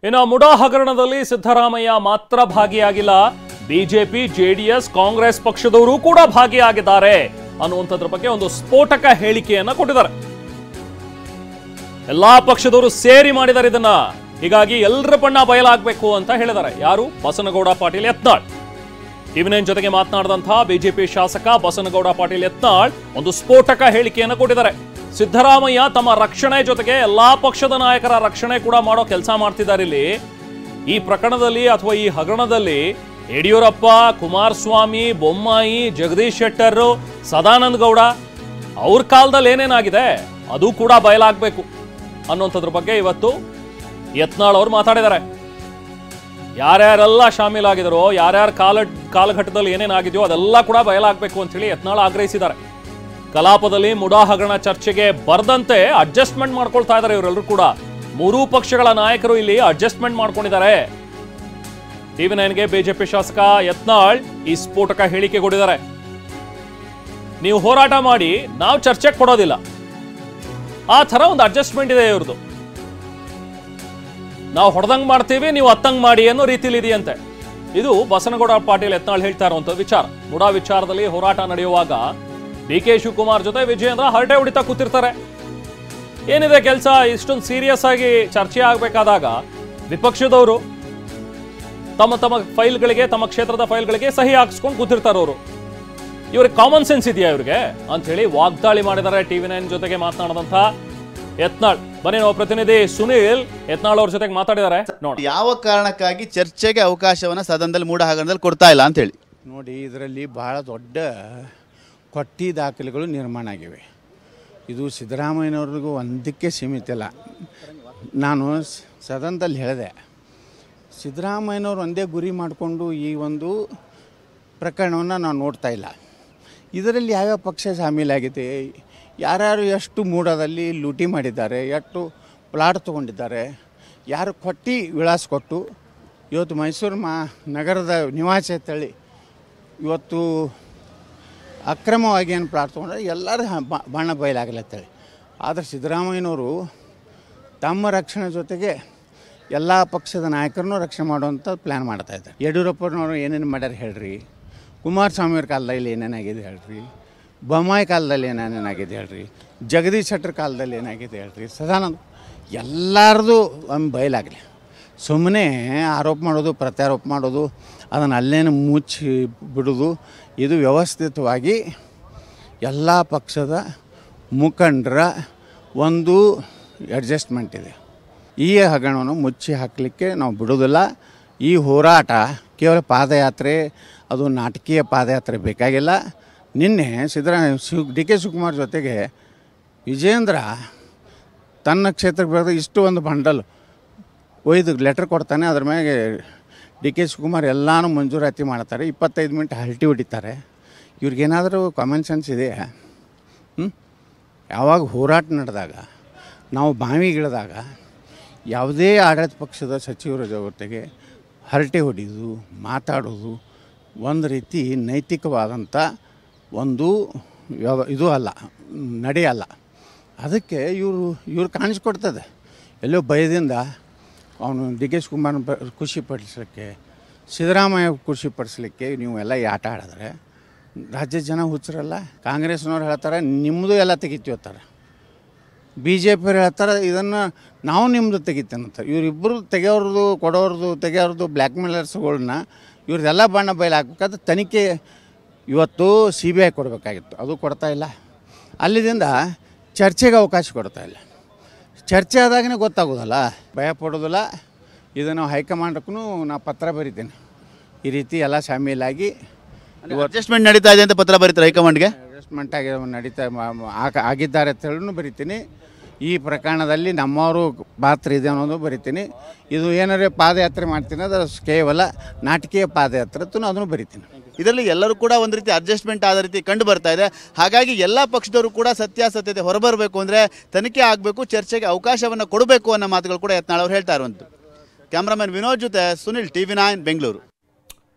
ಇನ್ನು ಮುಡಾ ಹಗರಣದಲ್ಲಿ ಸಿದ್ದರಾಮಯ್ಯ ಮಾತ್ರ ಭಾಗಿಯಾಗಿಲ್ಲ, ಬಿಜೆಪಿ, ಜೆಡಿಎಸ್, ಕಾಂಗ್ರೆಸ್ ಪಕ್ಷದವರು ಕೂಡ ಭಾಗಿಯಾಗಿದ್ದಾರೆ ಅನ್ನುವಂಥದ್ರ ಬಗ್ಗೆ ಒಂದು ಸ್ಫೋಟಕ ಹೇಳಿಕೆಯನ್ನ ಕೊಟ್ಟಿದ್ದಾರೆ. ಎಲ್ಲಾ ಪಕ್ಷದವರು ಸೇರಿ ಮಾಡಿದ್ದಾರೆ ಇದನ್ನ. ಹೀಗಾಗಿ ಎಲ್ಲರ ಬಣ್ಣ ಬಯಲಾಗಬೇಕು ಅಂತ ಹೇಳಿದ್ದಾರೆ. ಯಾರು? ಬಸನಗೌಡ ಪಾಟೀಲ್ ಯತ್ನಾಳ್. ಟಿವಿ9 ಜೊತೆಗೆ ಮಾತನಾಡಿದಂತಹ ಬಿಜೆಪಿ ಶಾಸಕ ಬಸನಗೌಡ ಪಾಟೀಲ್ ಯತ್ನಾಳ್ ಒಂದು ಸ್ಫೋಟಕ ಹೇಳಿಕೆಯನ್ನು ಕೊಟ್ಟಿದ್ದಾರೆ. ಸಿದ್ದರಾಮಯ್ಯ ತಮ್ಮ ರಕ್ಷಣೆ ಜೊತೆಗೆ ಎಲ್ಲಾ ಪಕ್ಷದ ನಾಯಕರ ರಕ್ಷಣೆ ಕೂಡ ಮಾಡೋ ಕೆಲಸ ಮಾಡ್ತಿದ್ದಾರೆ. ಇಲ್ಲಿ ಈ ಪ್ರಕರಣದಲ್ಲಿ ಅಥವಾ ಈ ಹಗರಣದಲ್ಲಿ ಯಡಿಯೂರಪ್ಪ, ಕುಮಾರಸ್ವಾಮಿ, ಬೊಮ್ಮಾಯಿ, ಜಗದೀಶ್ ಶೆಟ್ಟರ್, ಸದಾನಂದ ಗೌಡ ಅವ್ರ ಕಾಲದಲ್ಲಿ ಏನೇನಾಗಿದೆ ಅದು ಕೂಡ ಬಯಲಾಗಬೇಕು ಅನ್ನುವಂಥದ್ರ ಬಗ್ಗೆ ಇವತ್ತು ಯತ್ನಾಳ್ ಅವರು ಮಾತಾಡಿದ್ದಾರೆ. ಯಾರ್ಯಾರೆಲ್ಲ ಶಾಮೀಲಾಗಿದರೋ, ಯಾರ್ಯಾರ ಕಾಲಘಟ್ಟದಲ್ಲಿ ಏನೇನಾಗಿದೆಯೋ ಅದೆಲ್ಲ ಕೂಡ ಬಯಲಾಗಬೇಕು ಅಂತ ಹೇಳಿ ಯತ್ನಾಳ್ ಆಗ್ರಹಿಸಿದ್ದಾರೆ. ಕಲಾಪದಲ್ಲಿ ಮುಡಾ ಹಗರಣ ಚರ್ಚೆಗೆ ಬರದಂತೆ ಅಡ್ಜಸ್ಟ್ಮೆಂಟ್ ಮಾಡ್ಕೊಳ್ತಾ ಇದ್ದಾರೆ ಇವರೆಲ್ಲರೂ ಕೂಡ. ಮೂರೂ ಪಕ್ಷಗಳ ನಾಯಕರು ಇಲ್ಲಿ ಅಡ್ಜಸ್ಟ್ಮೆಂಟ್ ಮಾಡ್ಕೊಂಡಿದ್ದಾರೆ. ಟಿವಿ9ಗೆ ಬಿಜೆಪಿ ಶಾಸಕ ಯತ್ನಾಳ್ ಈ ಸ್ಫೋಟಕ ಹೇಳಿಕೆ ಕೊಟ್ಟಿದ್ದಾರೆ. ನೀವು ಹೋರಾಟ ಮಾಡಿ, ನಾವು ಚರ್ಚೆಗೆ ಕೊಡೋದಿಲ್ಲ, ಆ ತರ ಒಂದು ಅಡ್ಜಸ್ಟ್ಮೆಂಟ್ ಇದೆ ಇವ್ರದ್ದು. ನಾವು ಹೊಡೆದಂಗ್ ಮಾಡ್ತೀವಿ, ನೀವು ಹತ್ತಂಗ್ ಮಾಡಿ ಅನ್ನೋ ರೀತಿಲಿ ಇದೆಯಂತೆ. ಇದು ಬಸನಗೌಡ ಪಾಟೀಲ್ ಯತ್ನಾಳ್ ಹೇಳ್ತಾ ಇರುವಂತ ವಿಚಾರ. ಮುಡಾ ವಿಚಾರದಲ್ಲಿ ಹೋರಾಟ ನಡೆಯುವಾಗ ಡಿ.ಕೆ. ಶಿವಕುಮಾರ್ ಜೊತೆ ವಿಜಯೇಂದ್ರ ಹರಟೆ ಹೊಡಿತಾ ಕೂತಿರ್ತಾರೆ. ಏನಿದೆ ಕೆಲಸ? ಇಷ್ಟೊಂದು ಸೀರಿಯಸ್ ಆಗಿ ಚರ್ಚೆ ಆಗ್ಬೇಕಾದಾಗ ವಿಪಕ್ಷದವರು ತಮ್ಮ ತಮ್ಮ ಫೈಲ್ಗಳಿಗೆ, ತಮ್ಮ ಕ್ಷೇತ್ರದ ಫೈಲ್ಗಳಿಗೆ ಸಹಿ ಹಾಕಿಸ್ಕೊಂಡು ಕೂತಿರ್ತಾರೆ. ಅವರು ಇವ್ರಿಗೆ ಕಾಮನ್ ಸೆನ್ಸ್ ಇದೆಯಾ ಇವ್ರಿಗೆ ಅಂತ ಹೇಳಿ ವಾಗ್ದಾಳಿ ಮಾಡಿದ್ದಾರೆ ಟಿವಿ9 ಜೊತೆಗೆ ಮಾತನಾಡಿದಂತ ಯತ್ನಾಳ್. ಬನ್ನಿ, ನಾವು ಪ್ರತಿನಿಧಿ ಸುನೀಲ್ ಯತ್ನಾಳ್ ಅವ್ರ ಜೊತೆಗೆ ಮಾತಾಡಿದ್ದಾರೆ ನೋಡಿ. ಯಾವ ಕಾರಣಕ್ಕಾಗಿ ಚರ್ಚೆಗೆ ಅವಕಾಶವನ್ನ ಸದನದಲ್ಲಿ ಮೂಡ ಹಗರಣದಲ್ಲಿ ಕೊಡ್ತಾ ಇಲ್ಲ ಅಂತ ಹೇಳಿ ನೋಡಿ. ಇದರಲ್ಲಿ ಬಹಳ ದೊಡ್ಡ ಕೊಟ್ಟಿ ದಾಖಲೆಗಳು ನಿರ್ಮಾಣ ಆಗಿವೆ. ಇದು ಸಿದ್ದರಾಮಯ್ಯನವ್ರಿಗೂ ಒಂದಕ್ಕೆ ಸೀಮಿತ ಇಲ್ಲ. ನಾನು ಸದನದಲ್ಲಿ ಹೇಳಿದೆ, ಸಿದ್ದರಾಮಯ್ಯನವ್ರು ಒಂದೇ ಗುರಿ ಮಾಡಿಕೊಂಡು ಈ ಒಂದು ಪ್ರಕರಣವನ್ನು ನಾವು ನೋಡ್ತಾ ಇಲ್ಲ. ಇದರಲ್ಲಿ ಯಾವ್ಯಾವ ಪಕ್ಷ ಶಾಮೀಲಾಗಿದೆ, ಯಾರ್ಯಾರು ಎಷ್ಟು ಮೂಡದಲ್ಲಿ ಲೂಟಿ ಮಾಡಿದ್ದಾರೆ, ಎಷ್ಟು ಪ್ಲಾಟ್ ತೊಗೊಂಡಿದ್ದಾರೆ, ಯಾರು ಕೊಟ್ಟು ವಿಳಾಸ ಕೊಟ್ಟು ಇವತ್ತು ಮೈಸೂರು ನಗರದ ನಿವಾಸಿ ತಳಿ ಇವತ್ತು ಅಕ್ರಮವಾಗಿ ಏನು ಪ್ಲಾಟ್ ತೊಗೊಂಡ್ರೆ ಎಲ್ಲರೂ ಬಣ್ಣ ಬಯಲಾಗಲತ್ತೇಳಿ. ಆದರೆ ಸಿದ್ದರಾಮಯ್ಯನವರು ತಮ್ಮ ರಕ್ಷಣೆ ಜೊತೆಗೆ ಎಲ್ಲ ಪಕ್ಷದ ನಾಯಕರನ್ನೂ ರಕ್ಷಣೆ ಮಾಡುವಂಥ ಪ್ಲ್ಯಾನ್ ಮಾಡ್ತಾಯಿದ್ದಾರೆ. ಯಡಿಯೂರಪ್ಪನವರು ಏನೇನು ಮಾಡ್ಯಾರ ಹೇಳ್ರಿ, ಕುಮಾರಸ್ವಾಮಿಯವ್ರ ಕಾಲದಲ್ಲಿ ಏನೇನಾಗಿದೆ ಹೇಳ್ರಿ, ಬೊಮ್ಮಾಯಿ ಕಾಲದಲ್ಲಿ ಏನೇನಾಗಿದೆ ಹೇಳ್ರಿ, ಜಗದೀಶ್ ಶೆಟ್ಟರ್ ಕಾಲದಲ್ಲಿ ಏನಾಗಿದೆ ಹೇಳ್ರಿ, ಸದಾನಂದ ಎಲ್ಲರದು ಒಮ್ಮೆ ಬಯಲಾಗಲಿ. ಸುಮ್ಮನೆ ಆರೋಪ ಮಾಡೋದು, ಪ್ರತ್ಯಾರೋಪ ಮಾಡೋದು, ಅದನ್ನು ಅಲ್ಲೇನು ಮುಚ್ಚಿ ಬಿಡೋದು, ಇದು ವ್ಯವಸ್ಥಿತವಾಗಿ ಎಲ್ಲ ಪಕ್ಷದ ಮುಖಂಡರ ಒಂದು ಅಡ್ಜಸ್ಟ್ಮೆಂಟ್ ಇದೆ. ಈ ಹಗರಣವನ್ನು ಮುಚ್ಚಿ ಹಾಕಲಿಕ್ಕೆ ನಾವು ಬಿಡೋದಿಲ್ಲ. ಈ ಹೋರಾಟ ಕೇವಲ ಪಾದಯಾತ್ರೆ, ಅದು ನಾಟಕೀಯ ಪಾದಯಾತ್ರೆ ಬೇಕಾಗಿಲ್ಲ. ನಿನ್ನೆ ಡಿ.ಕೆ. ಶಿವಕುಮಾರ್ ಜೊತೆಗೆ ವಿಜಯೇಂದ್ರ ತನ್ನ ಕ್ಷೇತ್ರಕ್ಕೆ ಬರೆದ ಇಷ್ಟು ಒಂದು ಬಂಡಲ್ ಒಯ್ದು ಲೆಟರ್ ಕೊಡ್ತಾನೆ. ಅದ್ರ ಮ್ಯಾಗೆ ಡಿ.ಕೆ. ಶಿವಕುಮಾರ್ ಎಲ್ಲನೂ ಮಂಜೂರಾತಿ ಮಾಡ್ತಾರೆ. 25 ಮಿನಿಟ್ ಹಲ್ಟಿ ಹೊಡಿತಾರೆ. ಇವ್ರಿಗೇನಾದರೂ ಕಾಮನ್ ಸೆನ್ಸ್ ಇದೆಯಾ? ಯಾವಾಗ ಹೋರಾಟ ನಡೆದಾಗ, ನಾವು ಬಾವಿಗಿಳಿದಾಗ ಯಾವುದೇ ಆಡಳಿತ ಪಕ್ಷದ ಸಚಿವರ ಜೊತೆಗೆ ಹರಟೆ ಹೊಡೆಯೋದು, ಮಾತಾಡೋದು ಒಂದು ರೀತಿ ನೈತಿಕವಾದಂಥ ಒಂದು ಇದು ಅಲ್ಲ, ನಡೆಯಲ್ಲ. ಅದಕ್ಕೆ ಇವರು ಕಾಣಿಸ್ಕೊಡ್ತದೆ. ಎಲ್ಲೋ ಭಯದಿಂದ ಅವನು ಡಿ.ಕೆ. ಶಿವಕುಮಾರ್ ಖುಷಿಪಡಿಸಲಿಕ್ಕೆ, ಸಿದ್ದರಾಮಯ್ಯ ಖುಷಿಪಡಿಸಲಿಕ್ಕೆ ನೀವು ಎಲ್ಲ ಈ ಆಟ ಆಡಿದ್ರೆ ರಾಜ್ಯದ ಜನ ಹುಚ್ಚರಲ್ಲ. ಕಾಂಗ್ರೆಸ್ನವ್ರು ಹೇಳ್ತಾರೆ ನಿಮ್ಮದು ಎಲ್ಲ ತೆಗಿತೀವತ್ತಾರೆ, ಬಿ ಜೆ ಪಿಯವ್ರು ಹೇಳ್ತಾರೆ ಇದನ್ನು ನಾವು ನಿಮ್ಮದು ತೆಗಿತೇನಂತಾರೆ. ಇವರಿಬ್ಬರು ತೆಗೆಯೋರ್ದು ಬ್ಲ್ಯಾಕ್ ಮೇಲರ್ಸ್ಗಳನ್ನ ಇವ್ರದ್ದೆಲ್ಲ ಬಣ್ಣ ಬಯಲಾಗಬೇಕಾದ್ರೆ ತನಿಖೆ ಇವತ್ತು CBI ಕೊಡಬೇಕಾಗಿತ್ತು, ಅದು ಕೊಡ್ತಾ ಇಲ್ಲ. ಅಲ್ಲಿಂದ ಚರ್ಚೆಗೆ ಅವಕಾಶ ಕೊಡ್ತಾ ಇಲ್ಲ. ಚರ್ಚೆ ಆದಾಗನೇ ಗೊತ್ತಾಗೋದಲ್ಲ, ಭಯ ಪಡೋದಿಲ್ಲ. ಇದನ್ನು ಹೈಕಮಾಂಡಕ್ಕೂ ನಾನು ಪತ್ರ ಬರಿತೀನಿ, ಈ ರೀತಿ ಎಲ್ಲ ಶಾಮೀಲಾಗಿ ಅಡ್ಜಸ್ಟ್ಮೆಂಟ್ ನಡೀತಾ ಇದೆ ಅಂತ ಪತ್ರ ಬರೀತಾರೆ ಹೈಕಮಾಂಡ್ಗೆ. ಅಡ್ಜಸ್ಟ್ಮೆಂಟ್ ಆಗಿದ್ದಾರೆ ಅಂತ ಹೇಳಿ ಬರಿತೀನಿ. ಈ ಪ್ರಕರಣದಲ್ಲಿ ನಮ್ಮವರು ಪಾತ್ರ ಇದೆ ಅನ್ನೋದು ಬರಿತೀನಿ. ಇದು ಏನಾರೇ ಪಾದಯಾತ್ರೆ ಮಾಡ್ತೀನಿ, ಅದು ಕೇವಲ ನಾಟಕೀಯ ಪಾದಯಾತ್ರೆ ಅದನ್ನು ಬರಿತೀನಿ. ಇದರಲ್ಲಿ ಎಲ್ಲರೂ ಕೂಡ ಒಂದು ರೀತಿ ಅಡ್ಜಸ್ಟ್ಮೆಂಟ್ ಆದ ರೀತಿ ಕಂಡು ಬರ್ತಾ ಇದೆ. ಹಾಗಾಗಿ ಎಲ್ಲ ಪಕ್ಷದವರು ಕೂಡ ಸತ್ಯಾಸತ್ಯತೆ ಹೊರಬರಬೇಕು ಅಂದರೆ ತನಿಖೆ ಆಗಬೇಕು, ಚರ್ಚೆಗೆ ಅವಕಾಶವನ್ನು ಕೊಡಬೇಕು ಅನ್ನೋ ಮಾತುಗಳು ಕೂಡ ಯತ್ನಾಳ್ ಅವರು ಹೇಳ್ತಾ ಇರುವಂಥದ್ದು. ಕ್ಯಾಮ್ರಾಮನ್ ವಿನೋದ್ ಜೊತೆ ಸುನಿಲ್, ಟಿವಿ9 ಬೆಂಗಳೂರು.